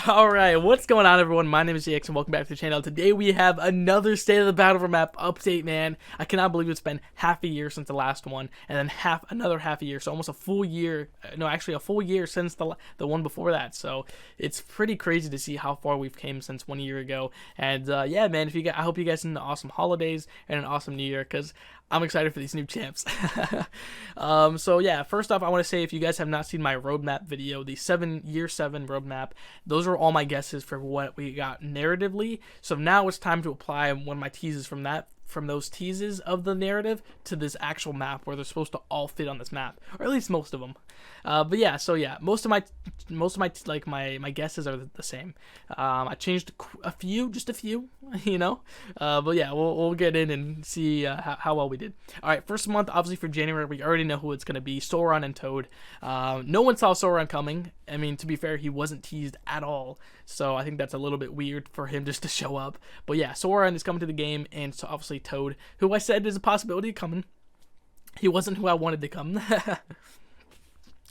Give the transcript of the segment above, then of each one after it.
Alright, what's going on, everyone? My name is GX and welcome back to the channel. Today we have another State of the Battlefield map update, man. I cannot believe it's been half a year since the last one, and then another half a year, so almost a full year. No, actually a full year since the one before that. So it's pretty crazy to see how far we've came since 1 year ago. And yeah, man, I hope you guys had an awesome holidays and an awesome New Year, because I'm excited for these new champs. So yeah, first off, I want to say if you guys have not seen my roadmap video, the year 7 roadmap, those are all my guesses for what we got narratively. So now it's time to apply one of my teases from those teases of the narrative to this actual map where they're supposed to all fit on this map, or at least most of them. But yeah, so yeah, most of my my guesses are the same. I changed just a few, you know. But yeah, we'll get in and see how well we did. All right, first month, obviously for January, we already know who it's gonna be: Sauron and Toad. No one saw Sauron coming. I mean, to be fair, he wasn't teased at all, so I think that's a little bit weird for him just to show up. But yeah, Sauron is coming to the game, and so obviously Toad, who I said is a possibility of coming. He wasn't who I wanted to come.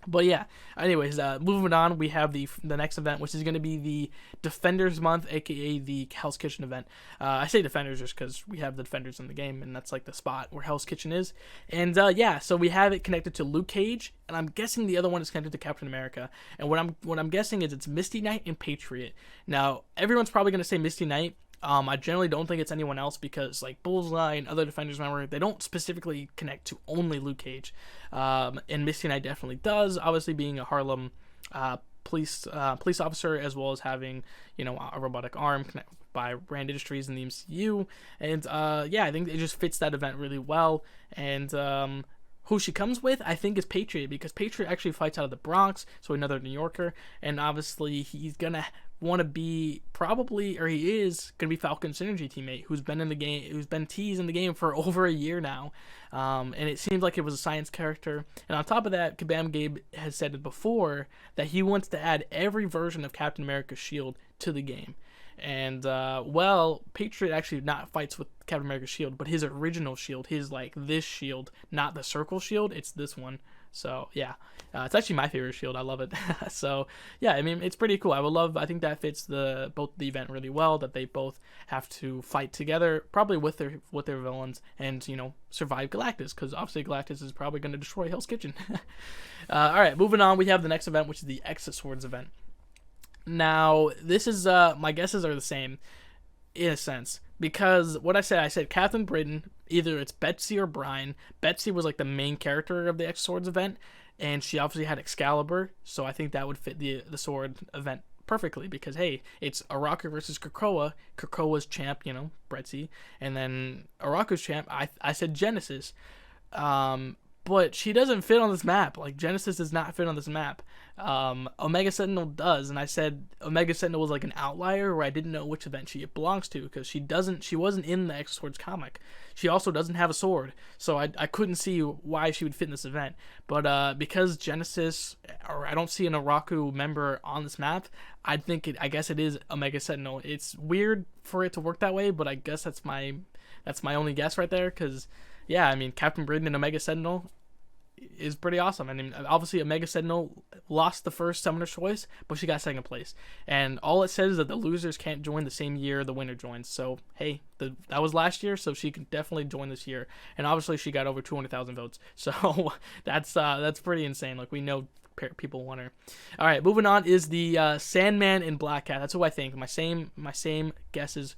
But yeah, anyways, moving on, we have the next event, which is going to be the Defenders Month, aka the Hell's Kitchen event. I say Defenders just because we have the Defenders in the game, and that's like the spot where Hell's Kitchen is. And yeah, so we have it connected to Luke Cage, and I'm guessing the other one is connected to Captain America. And what I'm guessing is it's Misty Knight and Patriot. Now, everyone's probably going to say Misty Knight. I generally don't think it's anyone else because, like, Bullseye and other Defenders, remember, they don't specifically connect to only Luke Cage. And Misty Knight definitely does, obviously being a Harlem police officer, as well as having, you know, a robotic arm connected by Rand Industries in the MCU. And yeah, I think it just fits that event really well. And who she comes with, I think, is Patriot, because Patriot actually fights out of the Bronx, so another New Yorker, and obviously he's gonna want to be he is gonna be Falcon's synergy teammate, who's been in the game, who's been teased in the game for over a year now, and it seems like it was a science character. And on top of that, Kabam Gabe has said it before that he wants to add every version of Captain America's shield to the game. And well, Patriot actually not fights with Captain America's shield, but his original shield, his like this shield, not the circle shield, it's this one. So yeah, it's actually my favorite shield. I love it. So yeah, I mean, it's pretty cool. I think that fits both the event really well, that they both have to fight together, probably with their villains, and, you know, survive Galactus, because obviously Galactus is probably going to destroy Hell's Kitchen. All right, moving on, we have the next event, which is the Exit Swords event. Now, this is, my guesses are the same, in a sense, because what I said Captain Britain, either it's Betsy or Brian. Betsy was like the main character of the X Swords event, and she obviously had Excalibur, so I think that would fit the sword event perfectly, because hey, it's Araku versus Krakoa. Krakoa's champ, you know, Betsy, and then Araku's champ, I said Genesis. But she doesn't fit on this map. Like, Genesis does not fit on this map. Omega Sentinel does, and I said Omega Sentinel was like an outlier where I didn't know which event she belongs to, because she wasn't in the X Swords comic. She also doesn't have a sword, so I couldn't see why she would fit in this event. But because Genesis, or I don't see an Araku member on this map, I guess it is Omega Sentinel. It's weird for it to work that way, but I guess that's my only guess right there, because yeah, I mean, Captain Britain and Omega Sentinel is pretty awesome. I mean, obviously Omega Sentinel lost the first Summoner's Choice, but she got second place. And all it says is that the losers can't join the same year the winner joins. So, hey, that was last year, so she can definitely join this year. And obviously she got over 200,000 votes. So, that's pretty insane. Like, we know people want her. All right, moving on is the Sandman and Black Cat. That's who I think. My same guesses.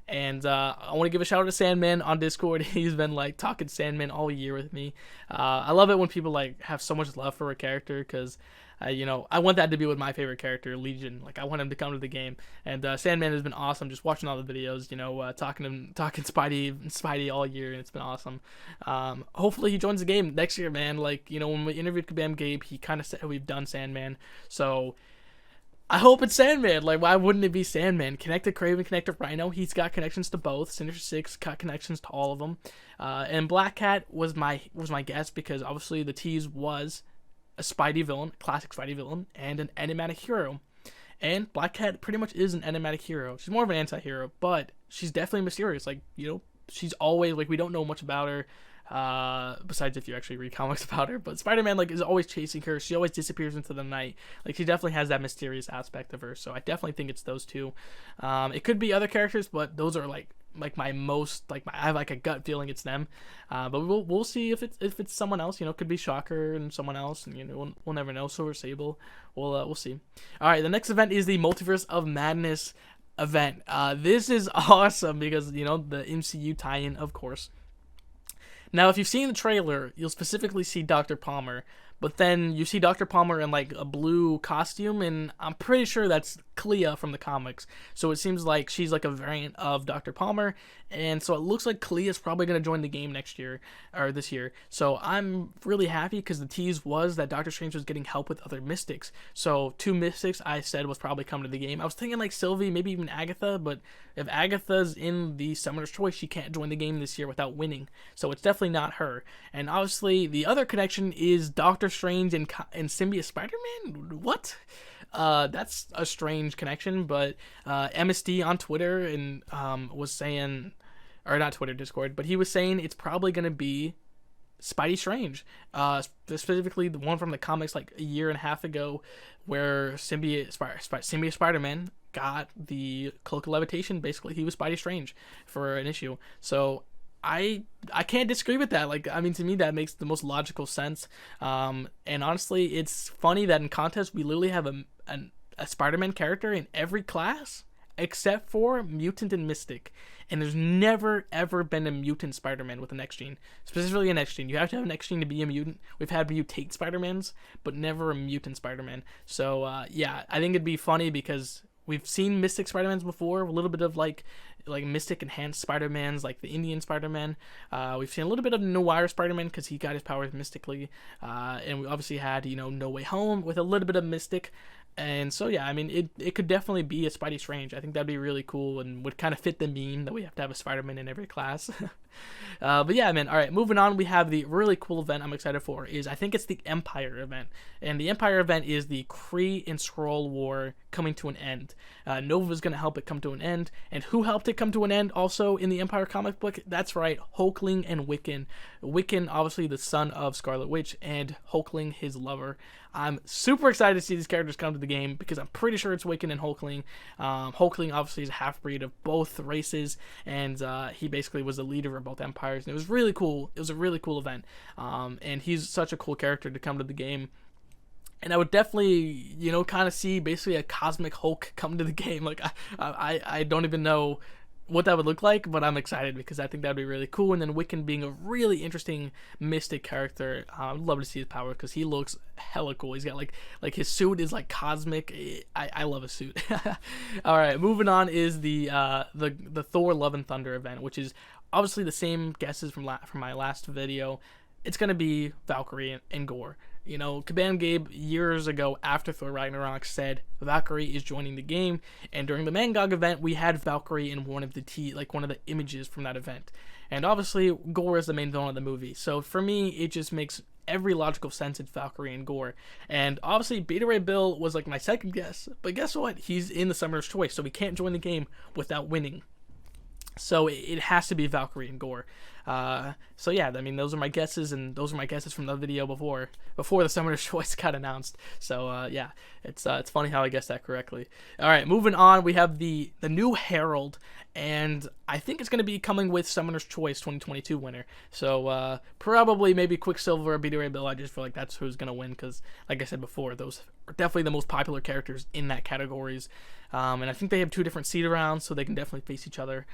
And I want to give a shout out to Sandman on Discord. He's been like talking Sandman all year with me. I love it when people like have so much love for a character, because you know, I want that to be with my favorite character, Legion. Like, I want him to come to the game. And Sandman has been awesome. Just watching all the videos, you know, talking Spidey all year, and it's been awesome. Hopefully he joins the game next year, man. Like, you know, when we interviewed Kabam Gabe, he kind of said we've done Sandman, so I hope it's Sandman. Like, why wouldn't it be Sandman? Connect to Kraven, connect to Rhino. He's got connections to both. Sinister Six got connections to all of them. And Black Cat was my guess, because obviously the tease was a Spidey villain, classic Spidey villain, and an enigmatic hero. And Black Cat pretty much is an enigmatic hero. She's more of an anti-hero, but she's definitely mysterious. Like, you know, she's always, like, we don't know much about her. besides if you actually read comics about her. But Spider-Man like is always chasing her. She always disappears into the night. Like she definitely has that mysterious aspect of her. So I definitely think it's those two. It could be other characters, but those are like my most I have like a gut feeling it's them. But we'll see if it's someone else. You know, it could be Shocker and someone else, and you know we'll never know. Silver Sable, we'll see. All right, the next event is the Multiverse of Madness event. This is awesome because you know the MCU tie-in, of course. Now, if you've seen the trailer, you'll specifically see Dr. Palmer, but then you see Dr. Palmer in like a blue costume, and I'm pretty sure that's Clea from the comics. So it seems like she's like a variant of Dr. Palmer, and so it looks like Clea is probably going to join the game next year, or this year. So I'm really happy because the tease was that Doctor Strange was getting help with other Mystics. So 2 Mystics I said was probably coming to the game. I was thinking like Sylvie, maybe even Agatha, but if Agatha's in the Summoner's Choice, she can't join the game this year without winning. So it's definitely not her. And obviously the other connection is Doctor Strange and Symbiote Spider-Man? What? That's a strange connection, but MSD on Twitter and was saying, or not Twitter, Discord, but he was saying it's probably going to be Spidey Strange, specifically the one from the comics like a year and a half ago, where Symbiote Spider-Man got the Cloak of Levitation. Basically, he was Spidey Strange for an issue. So I can't disagree with that. Like, I mean, to me, that makes the most logical sense. And honestly, it's funny that in contest, we literally have a Spider-Man character in every class except for Mutant and Mystic. And there's never, ever been a Mutant Spider-Man with an X gene. Specifically an X gene. You have to have an X gene to be a mutant. We've had mutate Spider-Mans, but never a Mutant Spider-Man. So, yeah, I think it'd be funny because we've seen Mystic Spider-Mans before, a little bit of like Mystic enhanced Spider-Mans, like the Indian Spider-Man. We've seen a little bit of Noir Spider-Man because he got his powers mystically. And we obviously had, you know, No Way Home with a little bit of Mystic. And so, yeah, I mean, it could definitely be a Spidey Strange. I think that'd be really cool and would kind of fit the meme that we have to have a Spider-Man in every class. But yeah, man, all right, moving on, we have the really cool event I'm excited for is, I think it's the Empire event. And the Empire event is the Kree and Skrull War coming to an end. Nova's going to help it come to an end. And who helped it come to an end also in the Empire comic book? That's right, Hulkling and Wiccan. Wiccan, obviously the son of Scarlet Witch, and Hulkling, his lover. I'm super excited to see these characters come to the game because I'm pretty sure it's Wiccan and Hulkling. Hulkling obviously is a half-breed of both races, and he basically was the leader of both empires, and it was really cool. It was a really cool event, and he's such a cool character to come to the game. And I would definitely, you know, kind of see basically a cosmic Hulk come to the game. Like, I don't even know what that would look like, but I'm excited because I think that'd be really cool. And then Wiccan being a really interesting mystic character, I'd love to see his power because he looks hella cool. He's got like his suit is like cosmic. I love his suit. All right, moving on is the Thor Love and Thunder event, which is obviously the same guesses from my last video. It's gonna be Valkyrie and Gorr. You know, Kabam Gabe years ago after Thor Ragnarok said Valkyrie is joining the game, and during the Mangog event we had Valkyrie in one of the images from that event. And obviously Gorr is the main villain of the movie, so for me it just makes every logical sense it's Valkyrie and Gorr. And obviously Beta Ray Bill was like my second guess, but guess what? He's in the Summoner's Choice, so he can't join the game without winning. So it has to be Valkyrie and Gorr. So yeah, I mean, those are my guesses, and those are my guesses from the video before the Summoner's Choice got announced. So yeah, it's funny how I guessed that correctly. All right, moving on, we have the new Herald, and I think it's going to be coming with Summoner's Choice 2022 winner. So probably maybe Quicksilver or Beta Ray Bill. I just feel like that's who's going to win because, like I said before, those are definitely the most popular characters in that categories. And I think they have 2 different seed rounds, so they can definitely face each other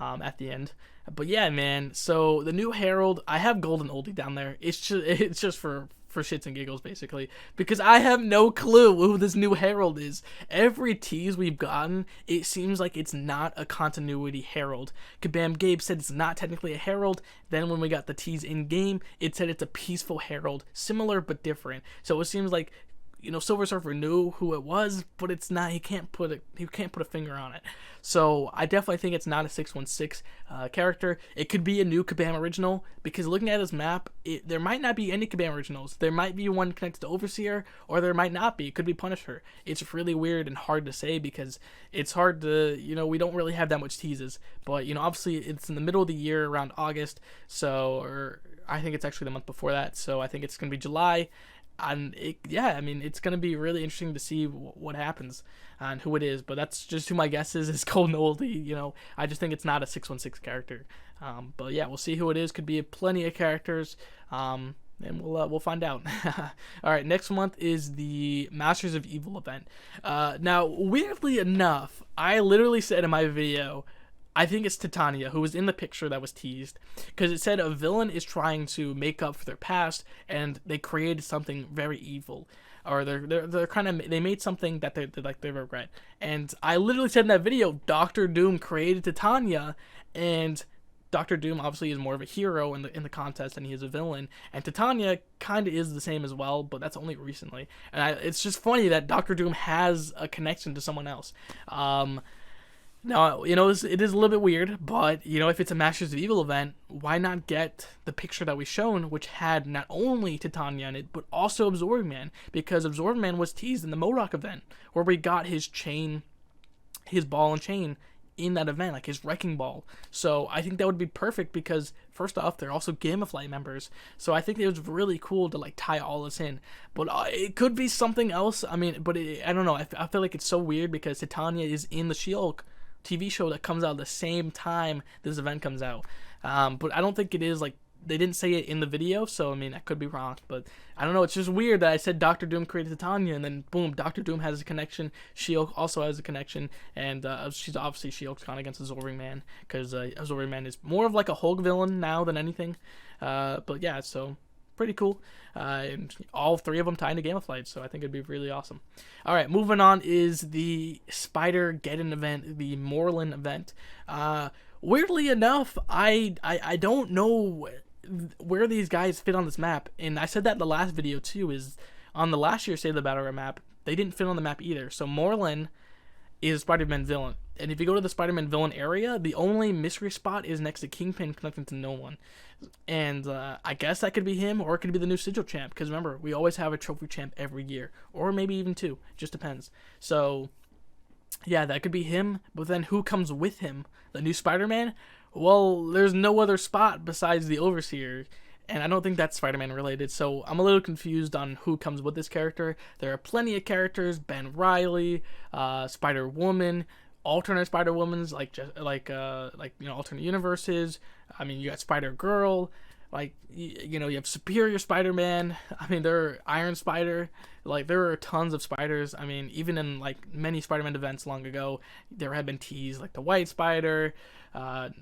at the end. But yeah, man, so the new Herald, I have Golden Oldie down there. It's just for shits and giggles, basically, because I have no clue who this new Herald is. Every tease we've gotten, it seems like it's not a continuity Herald. Kabam Gabe said it's not technically a Herald. Then when we got the tease in game, it said it's a peaceful Herald, similar but different. So it seems like, you know, Silver Surfer knew who it was, but it's not. He can't put a finger on it. So I definitely think it's not a 616 character. It could be a new Kabam original, because looking at this map, there might not be any Kabam originals. There might be one connected to Overseer, or there might not be. It could be Punisher. It's really weird and hard to say because it's hard to, you know, we don't really have that much teases. But, you know, obviously it's in the middle of the year, around August, so, or I think it's actually the month before that, so I think it's gonna be July. And yeah, I mean, it's gonna be really interesting to see what happens and who it is. But that's just who my guess is Golden Oldie. You know, I just think it's not a 616 character. But yeah, we'll see who it is. Could be plenty of characters. And we'll find out. All right, next month is the Masters of Evil event. Now, weirdly enough, I literally said in my video, I think it's Titania who was in the picture that was teased, because it said a villain is trying to make up for their past and they created something very evil, or they're kind of, they made something that they regret. And I literally said in that video, Doctor Doom created Titania, and Doctor Doom obviously is more of a hero in the contest than he is a villain, and Titania kind of is the same as well, but that's only recently. And it's just funny that Doctor Doom has a connection to someone else. Now, you know, it is a little bit weird, but, you know, if it's a Masters of Evil event, why not get the picture that we shown, which had not only Titania in it, but also Absorbing Man, because Absorbing Man was teased in the MODOK event, where we got his chain, his ball and chain in that event, like his wrecking ball. So I think that would be perfect, because first off, they're also Gamma Flight members, so I think it was really cool to like tie all this in. But it could be something else. I mean, but I don't know. I feel like it's so weird because Titania is in the She-Hulk TV show that comes out the same time this event comes out. But I don't think it is, like, they didn't say it in the video, so I mean, I could be wrong, but I don't know. It's just weird that I said Doctor Doom created Titania, and then boom, Doctor Doom has a connection, She-Hulk also has a connection, and she's obviously She-Hulk's gone against Absorbing Man, because Absorbing Man is more of like a Hulk villain now than anything. But yeah, so pretty cool. And all three of them tie into Gamma Flight, so I think it'd be really awesome. All right, moving on is the Spider-Geddon event, the Morlun event. Weirdly enough, I don't know where these guys fit on this map, and I said that in the last video too, is on the last year's State of the Battle map, they didn't fit on the map either. So Morlun is Spider-Man villain, and if you go to the Spider-Man villain area, the only mystery spot is next to Kingpin, connecting to no one. And I guess that could be him, or it could be the new Sigil champ, because remember, we always have a trophy champ every year, or maybe even two, just depends. So yeah, that could be him, but then who comes with him? The new Spider-Man? Well, there's no other spot besides the Overseer, and I don't think that's Spider-Man related, so I'm a little confused on who comes with this character. There are plenty of characters: Ben Reilly, Spider-Woman, alternate Spider-Womans, like you know, alternate universes. I mean, you got Spider-Girl, like, you know, you have Superior Spider-Man. I mean, there are Iron Spider. Like, there are tons of spiders. I mean, even in like many Spider-Man events long ago, there have been teased like the White Spider, the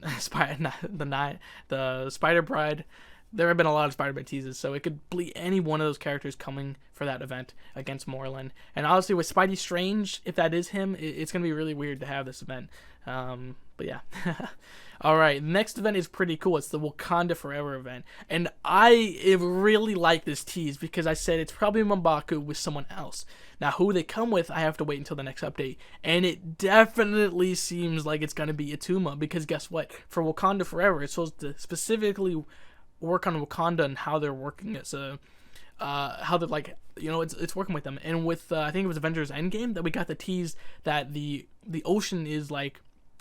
Spider Bride. There have been a lot of Spider-Man teases, so it could be any one of those characters coming for that event against Morlun. And honestly, with Spidey Strange, if that is him, it's going to be really weird to have this event. But yeah. Alright, next event is pretty cool. It's the Wakanda Forever event. And I really like this tease, because I said it's probably M'Baku with someone else. Now, who they come with, I have to wait until the next update. And it definitely seems like it's going to be Attuma, because guess what? For Wakanda Forever, it's supposed to specifically work on Wakanda and how they're working as a how they're, like, you know, it's working with them. And with I think it was Avengers Endgame that we got the tease that the ocean is like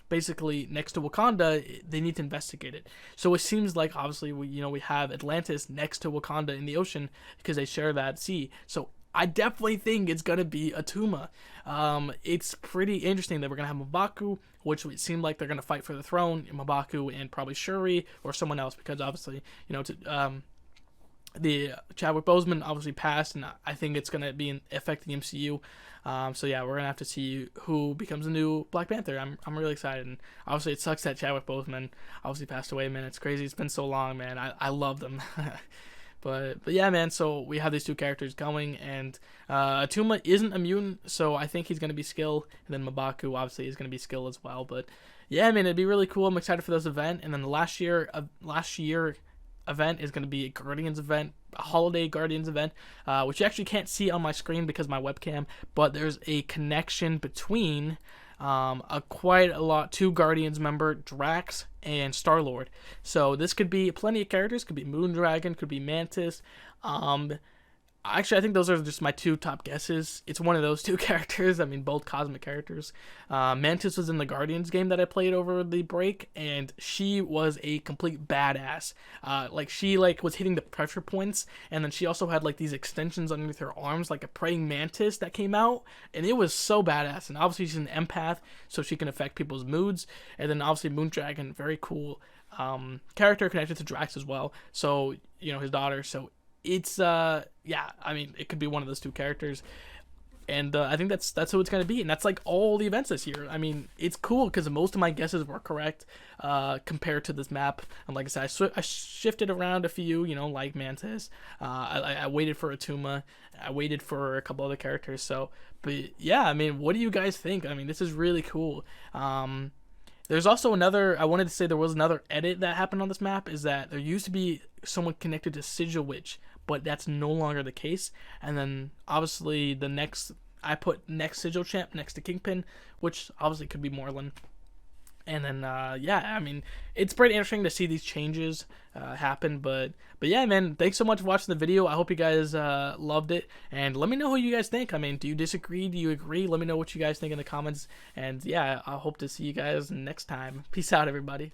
basically next to Wakanda. They need to investigate it. So it seems like obviously we have Atlantis next to Wakanda in the ocean, because they share that sea. So I definitely think it's gonna be Attuma. It's pretty interesting that we're gonna have M'Baku, which would seem like they're gonna fight for the throne. M'Baku and probably Shuri or someone else, because obviously, you know, the Chadwick Boseman obviously passed, and I think it's gonna be affect the MCU. So yeah, we're gonna have to see who becomes the new Black Panther. I'm really excited, and obviously it sucks that Chadwick Boseman obviously passed away. Man, it's crazy. It's been so long, man. I love them. But yeah, man, so we have these two characters going, and Attuma isn't immune, so I think he's going to be skill, and then M'Baku obviously is going to be skill as well. But yeah, man, it'd be really cool. I'm excited for this event. And then the last year event is going to be a Guardians event, a holiday Guardians event, which you actually can't see on my screen because of my webcam, but there's a connection between quite a lot, two Guardians member, Drax and Star-Lord. So this could be plenty of characters. Could be Moondragon, could be Mantis. Actually, I think those are just my two top guesses. It's one of those two characters. I mean, both cosmic characters. Mantis was in the Guardians game that I played over the break, and she was a complete badass. Like she was hitting the pressure points, and then she also had like these extensions underneath her arms, like a praying mantis that came out, and it was so badass. And obviously she's an empath, so she can affect people's moods. And then obviously Moondragon, very cool character connected to Drax as well. So his daughter. So it's yeah, I mean, it could be one of those two characters, and I think that's who it's gonna be, and that's like all the events this year. I mean, it's cool because most of my guesses were correct compared to this map, and like I said, I shifted around a few, like Mantis. I waited for Attuma, I waited for a couple other characters. So, but yeah, I mean, what do you guys think? I mean, this is really cool. There's also I wanted to say there was another edit that happened on this map, is that there used to be someone connected to Sigil Witch, but that's no longer the case. And then obviously I put next Sigil Champ next to Kingpin, which obviously could be Morlun. And then yeah, I mean, it's pretty interesting to see these changes happen, but yeah, man, thanks so much for watching the video. I hope you guys loved it, and let me know what you guys think. I mean, do you disagree, do you agree? Let me know what you guys think in the comments, and yeah, I hope to see you guys next time. Peace out, everybody.